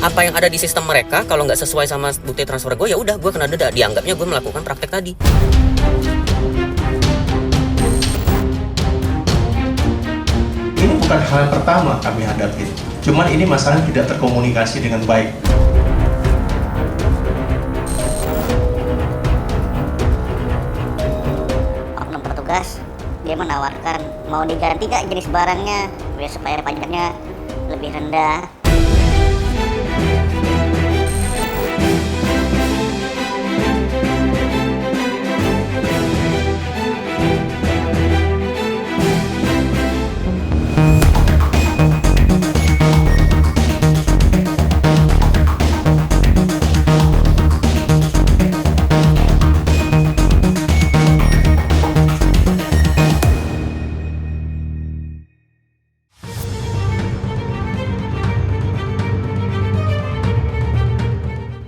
Apa yang ada di sistem mereka kalau nggak sesuai sama bukti transfer gue, ya udah gue kena denda. Dianggapnya gue melakukan praktek tadi. Ini bukan hal yang pertama kami hadapi. Cuman ini masalah tidak terkomunikasi dengan baik. Oknum petugas, dia menawarkan mau diganti gak jenis barangnya biar supaya pajaknya lebih rendah.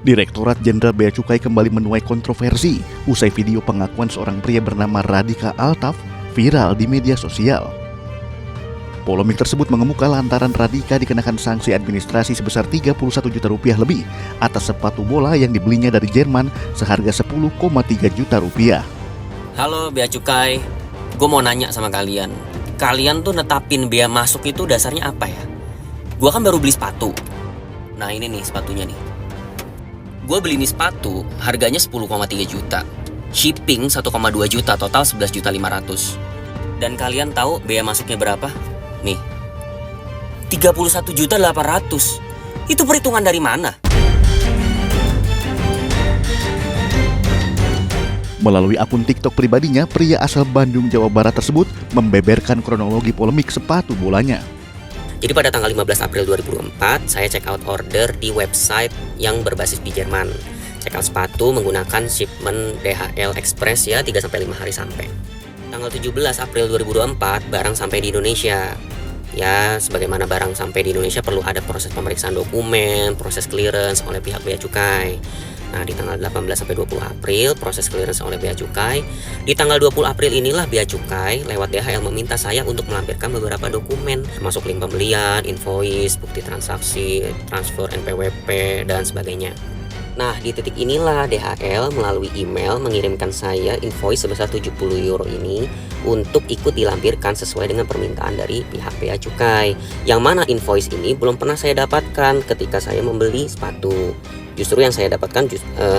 Direktorat Jenderal Bea Cukai kembali menuai kontroversi usai video pengakuan seorang pria bernama Radika Altaf viral di media sosial. Polemik tersebut mengemuka lantaran Radika dikenakan sanksi administrasi sebesar 31 juta rupiah lebih atas sepatu bola yang dibelinya dari Jerman seharga 10,3 juta rupiah. Halo Bea Cukai, gue mau nanya sama kalian. Kalian tuh netapin bea masuk itu dasarnya apa ya? Gue kan baru beli sepatu. Nah ini nih sepatunya nih. Gue beli nih sepatu, harganya 10,3 juta. Shipping 1,2 juta, total 11.500.000. Dan kalian tahu bea masuknya berapa? Nih, 31.800.000. Itu perhitungan dari mana? Melalui akun TikTok pribadinya, pria asal Bandung, Jawa Barat tersebut membeberkan kronologi polemik sepatu bolanya. Jadi pada tanggal 15 April 2024, saya check out order di website yang berbasis di Jerman. Check out sepatu menggunakan shipment DHL Express ya, 3-5 hari sampai. Tanggal 17 April 2024, barang sampai di Indonesia. Ya, sebagaimana barang sampai di Indonesia perlu ada proses pemeriksaan dokumen, proses clearance oleh pihak Bea Cukai. Nah, di tanggal 18 sampai 20 April proses clearance oleh Bea Cukai. Di tanggal 20 April inilah Bea Cukai lewat DHL meminta saya untuk melampirkan beberapa dokumen, termasuk link pembelian, invoice, bukti transaksi, transfer NPWP, dan sebagainya. Nah, di titik inilah DHL melalui email mengirimkan saya invoice sebesar 70 euro ini untuk ikut dilampirkan sesuai dengan permintaan dari pihak Bea Cukai. Yang mana invoice ini belum pernah saya dapatkan ketika saya membeli sepatu. Justru yang saya dapatkan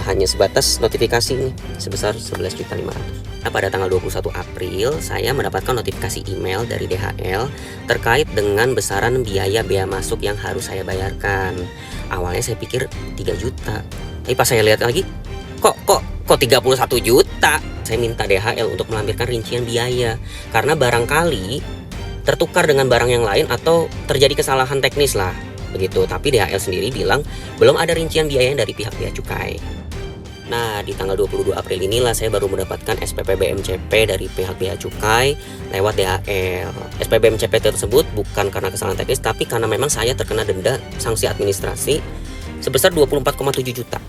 hanya sebatas notifikasi nih, sebesar 11.500.000. Nah, pada tanggal 21 April saya mendapatkan notifikasi email dari DHL terkait dengan besaran biaya bea masuk yang harus saya bayarkan. Awalnya saya pikir 3 juta. Tapi pas saya lihat lagi, kok 31 juta. Saya minta DHL untuk melampirkan rincian biaya karena barangkali tertukar dengan barang yang lain atau terjadi kesalahan teknis lah. Begitu, tapi DHL sendiri bilang belum ada rincian biaya dari pihak Bea Cukai. Nah, di tanggal 22 April inilah saya baru mendapatkan SPP BMCP dari pihak Bea Cukai lewat DHL. SPP BMCP tersebut bukan karena kesalahan teknis, tapi karena memang saya terkena denda sanksi administrasi sebesar 24,7 juta.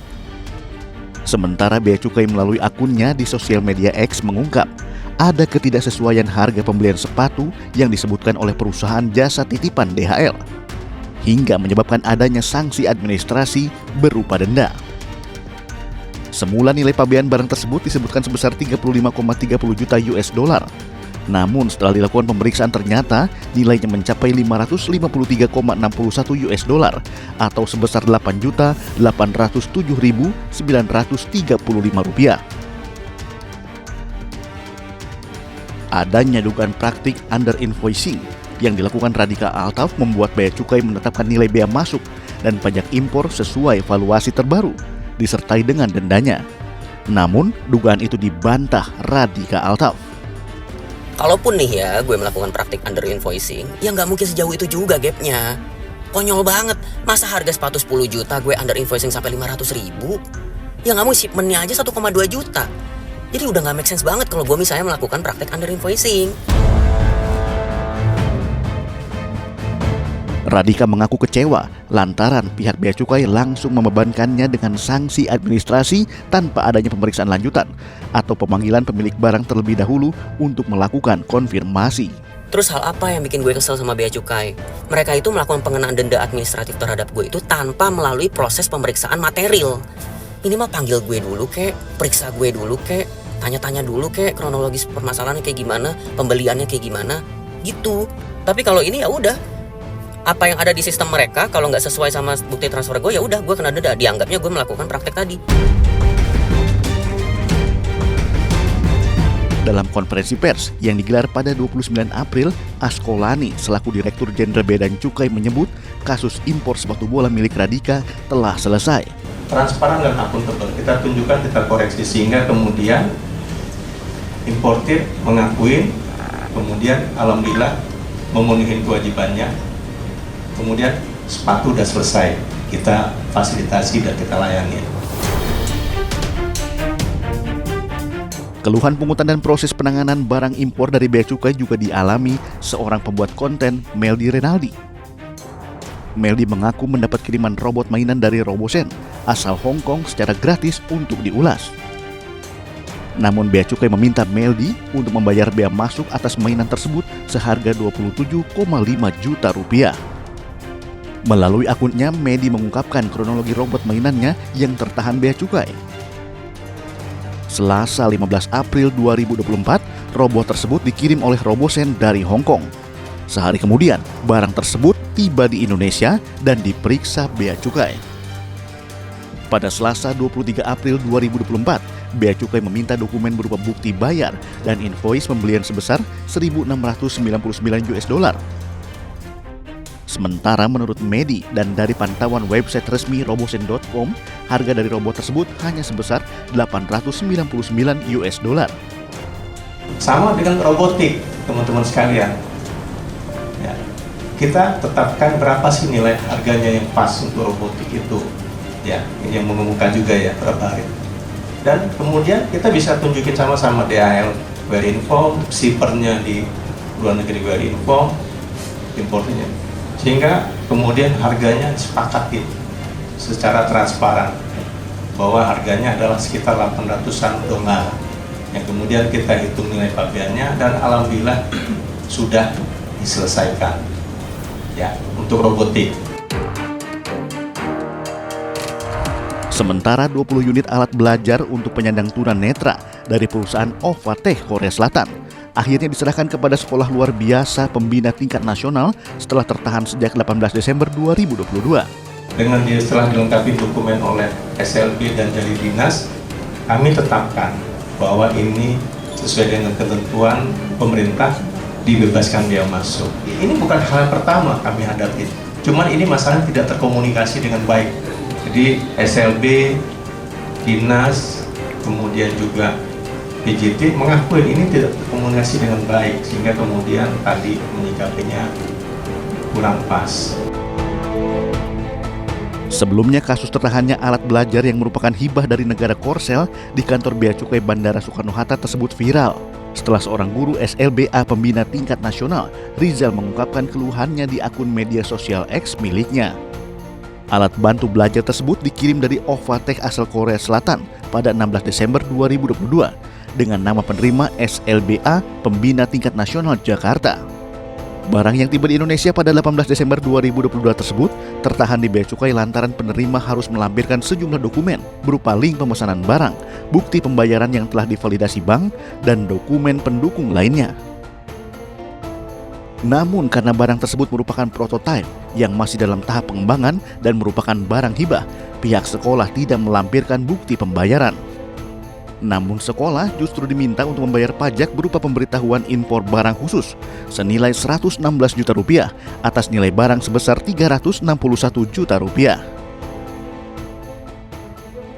Sementara Bea Cukai melalui akunnya di sosial media X mengungkap ada ketidaksesuaian harga pembelian sepatu yang disebutkan oleh perusahaan jasa titipan DHL, hingga menyebabkan adanya sanksi administrasi berupa denda. Semula nilai pabean barang tersebut disebutkan sebesar 35,30 juta US dollar. Namun setelah dilakukan pemeriksaan ternyata nilainya mencapai 553,61 US dollar atau sebesar 8.807.935 rupiah. Adanya dugaan praktik under invoicing yang dilakukan Radika Altaf membuat Bea Cukai menetapkan nilai bea masuk dan pajak impor sesuai valuasi terbaru, disertai dengan dendanya. Namun, dugaan itu dibantah Radika Altaf. Kalaupun nih ya gue melakukan praktik under invoicing, ya nggak mungkin sejauh itu juga gapnya. Konyol banget, masa harga sepatu 10 juta gue under invoicing sampai 500.000? Ya nggak mungkin, shipmentnya aja 1,2 juta. Jadi udah nggak make sense banget kalau gue misalnya melakukan praktik under invoicing. Radika mengaku kecewa lantaran pihak Bea Cukai langsung membebankannya dengan sanksi administrasi tanpa adanya pemeriksaan lanjutan atau pemanggilan pemilik barang terlebih dahulu untuk melakukan konfirmasi. Terus hal apa yang bikin gue kesel sama Bea Cukai? Mereka itu melakukan pengenaan denda administratif terhadap gue itu tanpa melalui proses pemeriksaan material. Ini mah panggil gue dulu kek, periksa gue dulu kek, tanya-tanya dulu kek kronologis permasalahannya kayak gimana, pembeliannya kayak gimana, gitu. Tapi kalau ini ya udah, apa yang ada di sistem mereka kalau nggak sesuai sama bukti transfer gue ya udah gue kena denda, dianggapnya gue melakukan praktek tadi. Dalam konferensi pers yang digelar pada 29 April, Askolani selaku Direktur Jenderal Bea dan Cukai menyebut kasus impor sepatu bola milik Radika telah selesai. Transparan dan akuntabel, kita tunjukkan, kita koreksi sehingga kemudian importir mengakui, kemudian alhamdulillah memenuhi kewajibannya, kemudian sepatu udah selesai, kita fasilitasi dan kita layani. Keluhan pungutan dan proses penanganan barang impor dari Bea Cukai juga dialami seorang pembuat konten, Meldi Renaldi. Meldi mengaku mendapat kiriman robot mainan dari Robosen asal Hong Kong secara gratis untuk diulas. Namun Bea Cukai meminta Meldi untuk membayar bea masuk atas mainan tersebut seharga 27,5 juta rupiah. Melalui akunnya, Meldi mengungkapkan kronologi robot mainannya yang tertahan Bea Cukai. Selasa 15 April 2024, robot tersebut dikirim oleh Robosen dari Hong Kong. Sehari kemudian, barang tersebut tiba di Indonesia dan diperiksa Bea Cukai. Pada Selasa 23 April 2024, Bea Cukai meminta dokumen berupa bukti bayar dan invoice pembelian sebesar $1.699. Sementara menurut Medi dan dari pantauan website resmi robosen.com, harga dari robot tersebut hanya sebesar $899. Sama dengan robotik, teman-teman sekalian. Ya, kita tetapkan berapa sih nilai harganya yang pas untuk robotik itu. Ya, ini yang mengumumkan juga ya berapa hari. Dan kemudian kita bisa tunjukin sama-sama DHL Wear Info, shippernya di luar negeri Wear Info, importernya. Sehingga kemudian harganya disepakati secara transparan bahwa harganya adalah sekitar $800 yang kemudian kita hitung nilai pabeannya dan alhamdulillah sudah diselesaikan ya untuk robotik. Sementara 20 unit alat belajar untuk penyandang tunanetra dari perusahaan Ovatech Korea Selatan akhirnya diserahkan kepada sekolah luar biasa pembina tingkat nasional setelah tertahan sejak 18 Desember 2022. Dengan setelah dilengkapi dokumen oleh SLB dan dari dinas, kami tetapkan bahwa ini sesuai dengan ketentuan pemerintah dibebaskan biaya masuk. Ini bukan hal yang pertama kami hadapi, cuman ini masalah tidak terkomunikasi dengan baik. Jadi SLB, dinas, kemudian juga PJT mengakui ini tidak terkomunikasi dengan baik sehingga kemudian tadi menyikapinya kurang pas. Sebelumnya kasus tertahannya alat belajar yang merupakan hibah dari negara Korsel di kantor Bea Cukai Bandara Soekarno-Hatta tersebut viral setelah seorang guru SLBA pembina tingkat nasional, Rizal, mengungkapkan keluhannya di akun media sosial X miliknya. Alat bantu belajar tersebut dikirim dari Ovatech asal Korea Selatan pada 16 Desember 2022 dengan nama penerima SLBA Pembina Tingkat Nasional Jakarta. Barang yang tiba di Indonesia pada 18 Desember 2022 tersebut tertahan di Bea Cukai lantaran penerima harus melampirkan sejumlah dokumen berupa link pemesanan barang, bukti pembayaran yang telah divalidasi bank, dan dokumen pendukung lainnya. Namun karena barang tersebut merupakan prototipe yang masih dalam tahap pengembangan dan merupakan barang hibah, pihak sekolah tidak melampirkan bukti pembayaran. Namun sekolah justru diminta untuk membayar pajak berupa pemberitahuan impor barang khusus senilai 116 juta rupiah atas nilai barang sebesar 361 juta rupiah.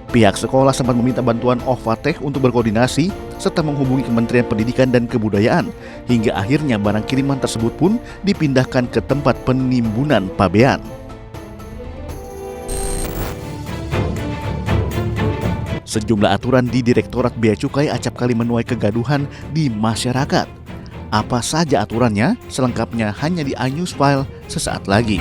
Pihak sekolah sempat meminta bantuan Ovatech untuk berkoordinasi serta menghubungi Kementerian Pendidikan dan Kebudayaan hingga akhirnya barang kiriman tersebut pun dipindahkan ke tempat penimbunan pabean. Sejumlah aturan di Direktorat Bea Cukai acap kali menuai kegaduhan di masyarakat. Apa saja aturannya? Selengkapnya hanya di iNews File sesaat lagi.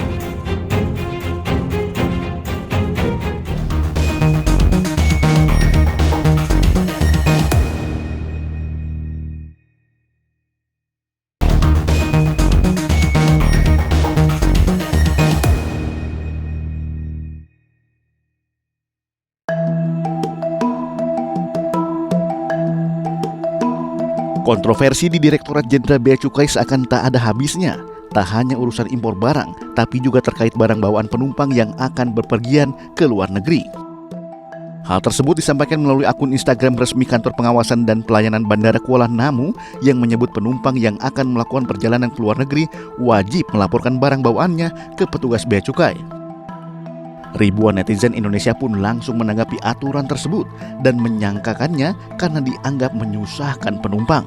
Kontroversi di Direktorat Jenderal Bea Cukai seakan tak ada habisnya. Tak hanya urusan impor barang, tapi juga terkait barang bawaan penumpang yang akan berpergian ke luar negeri. Hal tersebut disampaikan melalui akun Instagram resmi Kantor Pengawasan dan Pelayanan Bandara Kuala Namu yang menyebut penumpang yang akan melakukan perjalanan ke luar negeri wajib melaporkan barang bawaannya ke petugas bea cukai. Ribuan netizen Indonesia pun langsung menanggapi aturan tersebut dan menyangkakannya karena dianggap menyusahkan penumpang.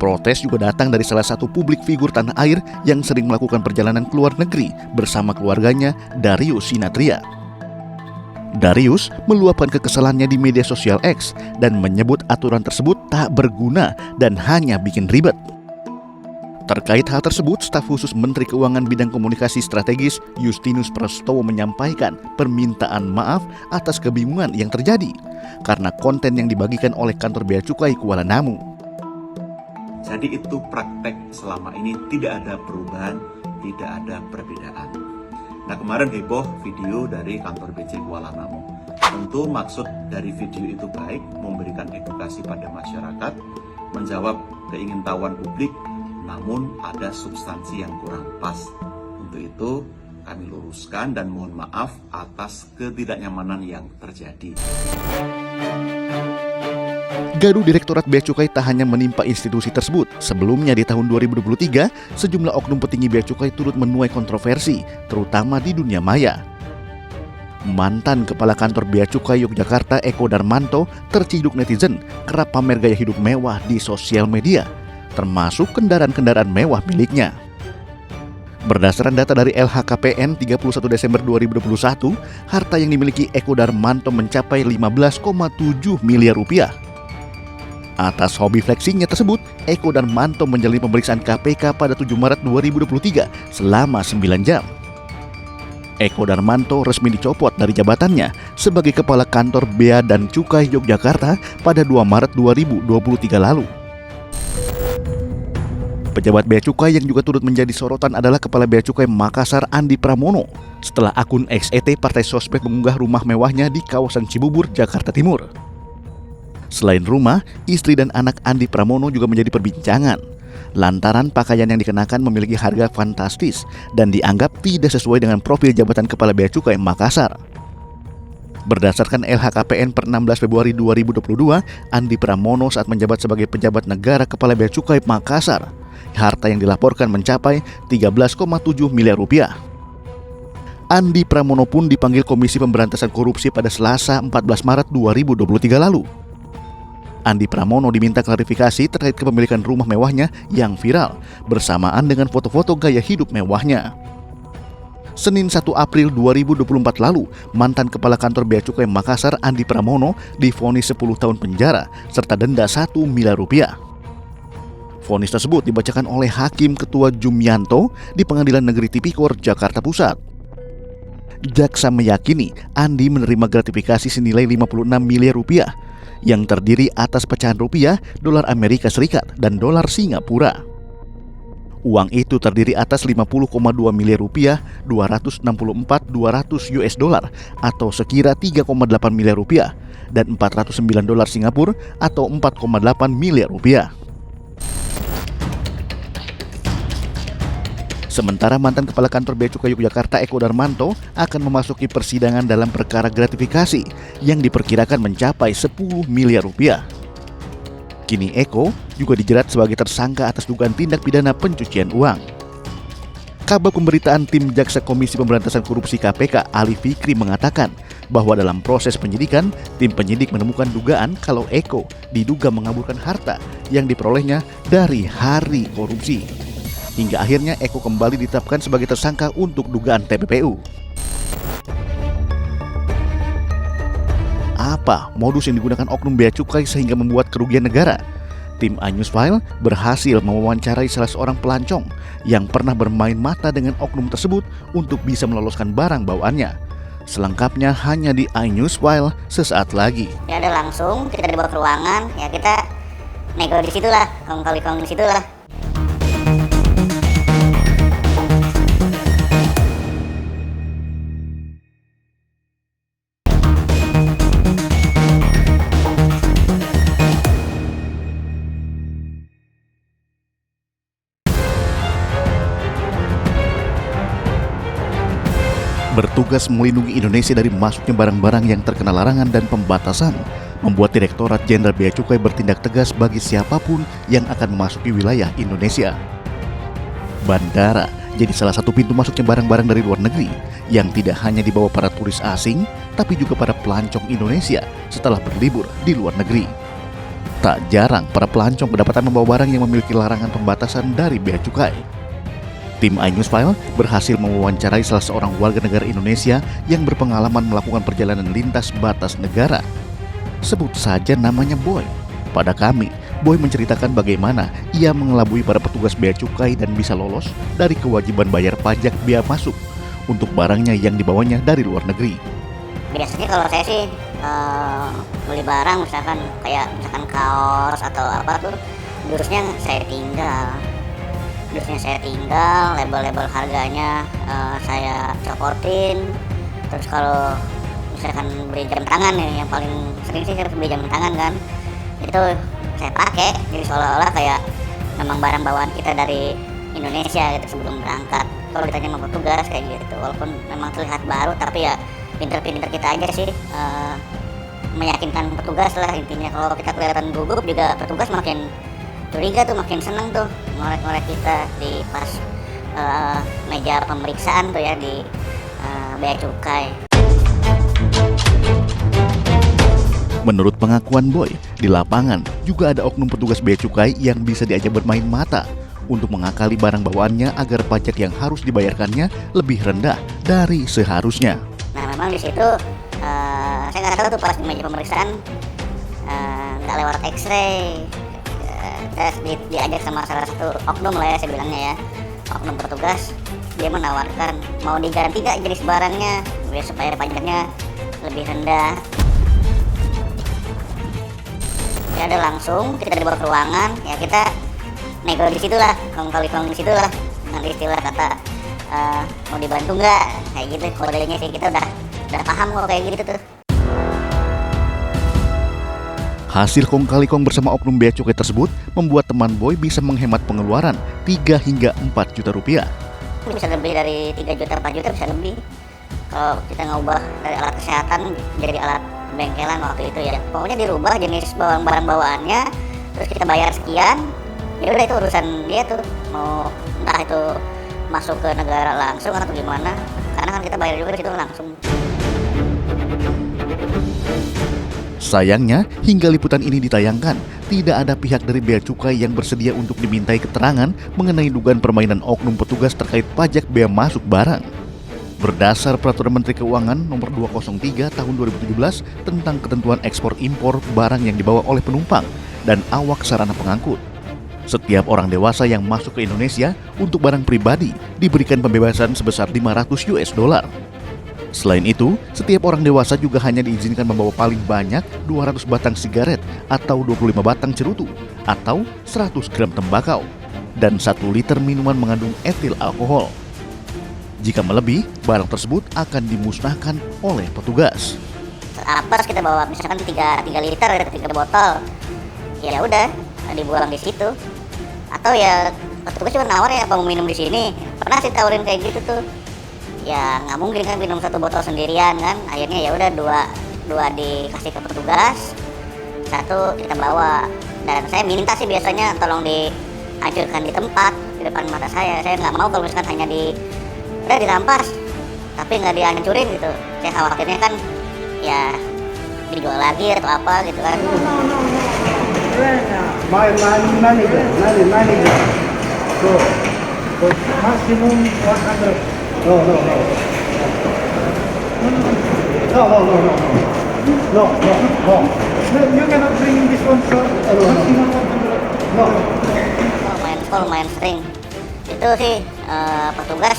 Protes juga datang dari salah satu publik figur tanah air yang sering melakukan perjalanan ke luar negeri bersama keluarganya, Darius Sinatria. Darius meluapkan kekesalannya di media sosial X dan menyebut aturan tersebut tak berguna dan hanya bikin ribet. Terkait hal tersebut, staf khusus Menteri Keuangan Bidang Komunikasi Strategis Justinus Prastowo menyampaikan permintaan maaf atas kebingungan yang terjadi karena konten yang dibagikan oleh kantor bea cukai Kuala Namu. Jadi itu praktek selama ini tidak ada perubahan, tidak ada perbedaan. Nah, kemarin heboh video dari kantor BC Kuala Namu. Tentu maksud dari video itu baik, memberikan edukasi pada masyarakat, menjawab keingintahuan publik, namun ada substansi yang kurang pas. Untuk itu kami luruskan dan mohon maaf atas ketidaknyamanan yang terjadi. Gaduh Direktorat Bea Cukai tak hanya menimpa institusi tersebut. Sebelumnya di tahun 2023, sejumlah oknum petinggi bea cukai turut menuai kontroversi, terutama di dunia maya. Mantan Kepala Kantor Bea Cukai Yogyakarta Eko Darmanto terciduk netizen kerap pamer gaya hidup mewah di sosial media, termasuk kendaraan-kendaraan mewah miliknya. Berdasarkan data dari LHKPN 31 Desember 2021, harta yang dimiliki Eko Darmanto mencapai 15,7 miliar rupiah. Atas hobi fleksingnya tersebut, Eko Darmanto menjalani pemeriksaan KPK pada 7 Maret 2023 selama 9 jam. Eko Darmanto resmi dicopot dari jabatannya sebagai Kepala Kantor Bea dan Cukai Yogyakarta pada 2 Maret 2023 lalu. Pejabat bea cukai yang juga turut menjadi sorotan adalah Kepala Bea Cukai Makassar Andi Pramono setelah akun XET Partai Sosmed mengunggah rumah mewahnya di kawasan Cibubur, Jakarta Timur. Selain rumah, istri dan anak Andi Pramono juga menjadi perbincangan lantaran pakaian yang dikenakan memiliki harga fantastis dan dianggap tidak sesuai dengan profil jabatan Kepala Bea Cukai Makassar. Berdasarkan LHKPN per 16 Februari 2022, Andi Pramono saat menjabat sebagai pejabat negara Kepala Bea Cukai Makassar, harta yang dilaporkan mencapai 13,7 miliar rupiah. Andi Pramono pun dipanggil Komisi Pemberantasan Korupsi pada Selasa 14 Maret 2023 lalu. Andi Pramono diminta klarifikasi terkait kepemilikan rumah mewahnya yang viral bersamaan dengan foto-foto gaya hidup mewahnya. Senin 1 April 2024 lalu, mantan Kepala Kantor Bea Cukai Makassar Andi Pramono divonis 10 tahun penjara serta denda 1 miliar rupiah. Vonis tersebut dibacakan oleh Hakim Ketua Jumianto di Pengadilan Negeri Tipikor, Jakarta Pusat. Jaksa meyakini Andi menerima gratifikasi senilai 56 miliar rupiah yang terdiri atas pecahan rupiah, dolar Amerika Serikat, dan dolar Singapura. Uang itu terdiri atas 50,2 miliar rupiah, 264.200 US dollar atau sekira 3,8 miliar rupiah dan 409 dolar Singapura atau 4,8 miliar rupiah. Sementara mantan Kepala Kantor Bea Cukai Yogyakarta Eko Darmanto akan memasuki persidangan dalam perkara gratifikasi yang diperkirakan mencapai 10 miliar rupiah. Kini Eko juga dijerat sebagai tersangka atas dugaan tindak pidana pencucian uang. Kabag Pemberitaan Tim Jaksa Komisi Pemberantasan Korupsi KPK Ali Fikri mengatakan bahwa dalam proses penyidikan, tim penyidik menemukan dugaan kalau Eko diduga mengaburkan harta yang diperolehnya dari hari korupsi. Hingga akhirnya Eko kembali ditetapkan sebagai tersangka untuk dugaan TPPU. Apa modus yang digunakan oknum bea cukai sehingga membuat kerugian negara? Tim iNewsFile berhasil mewawancarai salah seorang pelancong yang pernah bermain mata dengan oknum tersebut untuk bisa meloloskan barang bawaannya. Selengkapnya hanya di iNewsFile sesaat lagi. Ya udah langsung kita dibawa ke ruangan, ya kita nego di situlah, kong di situlah. Bertugas melindungi Indonesia dari masuknya barang-barang yang terkena larangan dan pembatasan, membuat Direktorat Jenderal Bea Cukai bertindak tegas bagi siapapun yang akan memasuki wilayah Indonesia. Bandara jadi salah satu pintu masuknya barang-barang dari luar negeri yang tidak hanya dibawa para turis asing, tapi juga para pelancong Indonesia setelah berlibur di luar negeri. Tak jarang para pelancong kedapatan membawa barang yang memiliki larangan pembatasan dari Bea Cukai. Tim iNewsFile berhasil mewawancarai salah seorang warga negara Indonesia yang berpengalaman melakukan perjalanan lintas batas negara. Sebut saja namanya Boy. Pada kami, Boy menceritakan bagaimana ia mengelabui para petugas bea cukai dan bisa lolos dari kewajiban bayar pajak bea masuk untuk barangnya yang dibawanya dari luar negeri. Biasanya kalau saya sih beli barang misalkan kaos atau apa tuh, durusnya saya tinggal, label-label harganya saya copotin. Terus kalau misalkan beli jam tangan nih, yang paling sering sih saya beli jam tangan kan, itu saya pakai, jadi seolah-olah kayak memang barang bawaan kita dari Indonesia gitu sebelum berangkat. Kalau ditanya sama petugas kayak gitu, walaupun memang terlihat baru, tapi ya pinter-pinter kita aja sih meyakinkan petugas lah intinya. Kalau kita kelihatan gugup juga, petugas makin curiga tuh, makin seneng tuh ngorek-ngorek kita di pas meja pemeriksaan tuh ya di bea cukai. Menurut pengakuan Boy, di lapangan juga ada oknum petugas bea cukai yang bisa diajak bermain mata untuk mengakali barang bawaannya agar pajak yang harus dibayarkannya lebih rendah dari seharusnya. Nah memang di situ saya nggak tahu tuh pas di meja pemeriksaan nggak lewat X-ray. Saya diajak sama salah satu oknum lah ya, saya bilangnya ya, oknum petugas. Dia menawarkan mau diganti nggak jenis barangnya biar supaya pajaknya lebih rendah. Ya ada, langsung kita dibawa ke ruangan, ya kita nego di situ lah, kong-kali-kong di situ lah. Nanti istilah kata mau dibantu nggak, kayak gitu kodenya sih, kita udah paham kok kayak gitu tuh. Hasil kong kali kong bersama oknum bea cukai tersebut membuat teman Boy bisa menghemat pengeluaran 3 hingga 4 juta rupiah. Bisa lebih dari 3 juta, 4 juta bisa lebih. Kalau kita ngubah dari alat kesehatan jadi alat bengkelan waktu itu ya. Pokoknya dirubah jenis barang bawaannya, terus kita bayar sekian. Ya udah, itu urusan dia tuh, mau entah itu masuk ke negara langsung atau gimana. Karena kan kita bayar juga di situ langsung. Sayangnya, hingga liputan ini ditayangkan, tidak ada pihak dari bea cukai yang bersedia untuk dimintai keterangan mengenai dugaan permainan oknum petugas terkait pajak bea masuk barang. Berdasar Peraturan Menteri Keuangan Nomor 203 Tahun 2017 tentang ketentuan ekspor impor barang yang dibawa oleh penumpang dan awak sarana pengangkut, setiap orang dewasa yang masuk ke Indonesia untuk barang pribadi diberikan pembebasan sebesar $500. Selain itu, setiap orang dewasa juga hanya diizinkan membawa paling banyak 200 batang sigaret atau 25 batang cerutu atau 100 gram tembakau dan 1 liter minuman mengandung etil alkohol. Jika melebihi, barang tersebut akan dimusnahkan oleh petugas. Apes kita bawa misalkan 3 liter atau 3 botol, ya udah dibuang di situ. Atau ya petugas juga nawar, ya apa mau minum di sini. Pernah sih tawarin kayak gitu tuh. Ya nggak mungkin kan minum 1 botol sendirian kan. Akhirnya ya udah dua dikasih ke petugas, 1 kita bawa. Dan saya minta sih biasanya tolong dihancurkan di tempat di depan mata saya. Saya nggak mau kalau misalkan hanya udah dirampas tapi nggak dihancurin gitu. Saya khawatirnya kan ya dijual lagi atau apa gitu kan. My manager. So maximum 100. No. You cannot bring this one, sir. Maximum 100. No. Main sering. Itu sih petugas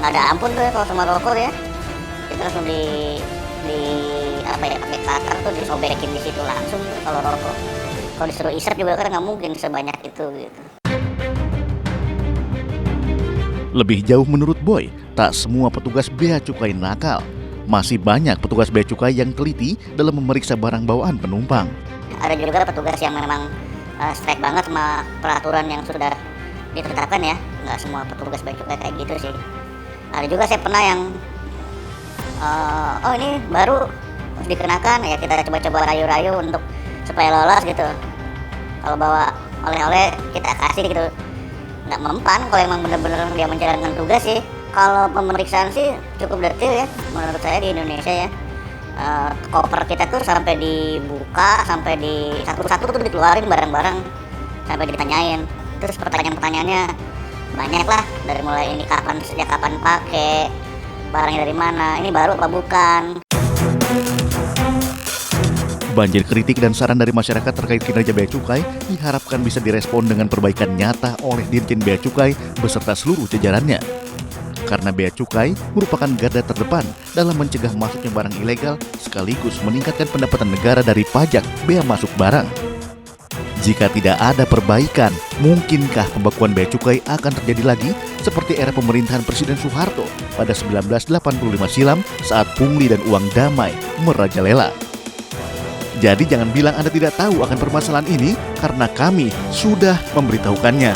nggak ada ampun tuh ya kalau sama rokok ya. Kita langsung pakai cutter tuh disobekin di situ langsung tuh kalau rokok. Kalau disuruh isap juga kan nggak mungkin sebanyak itu gitu. Lebih jauh menurut Boy, tak semua petugas bea cukai nakal. Masih banyak petugas bea cukai yang teliti dalam memeriksa barang bawaan penumpang. Ada juga petugas yang memang strike banget sama peraturan yang sudah ditetapkan ya. Nggak semua petugas bea cukai kayak gitu sih. Ada juga saya pernah yang oh ini baru harus dikenakan, ya kita coba-coba rayu-rayu untuk supaya lolos gitu. Kalau bawa oleh-oleh kita kasih gitu, nggak mempan kalau emang bener-bener dia menjalankan tugas sih. Kalau pemeriksaan sih cukup detail ya menurut saya di Indonesia ya. Koper kita tuh sampai dibuka, sampai di satu-satu tuh dikeluarin barang-barang, sampai ditanyain. Terus pertanyaan-pertanyaannya banyak lah, dari mulai ini sejak kapan pakai, barangnya dari mana, ini baru apa bukan. Banjir kritik dan saran dari masyarakat terkait kinerja Bea Cukai diharapkan bisa direspon dengan perbaikan nyata oleh Dirjen Bea Cukai beserta seluruh jajarannya. Karena Bea Cukai merupakan garda terdepan dalam mencegah masuknya barang ilegal sekaligus meningkatkan pendapatan negara dari pajak bea masuk barang. Jika tidak ada perbaikan, mungkinkah pembekuan Bea Cukai akan terjadi lagi seperti era pemerintahan Presiden Soeharto pada 1985 silam saat pungli dan uang damai merajalela? Jadi jangan bilang Anda tidak tahu akan permasalahan ini karena kami sudah memberitahukannya.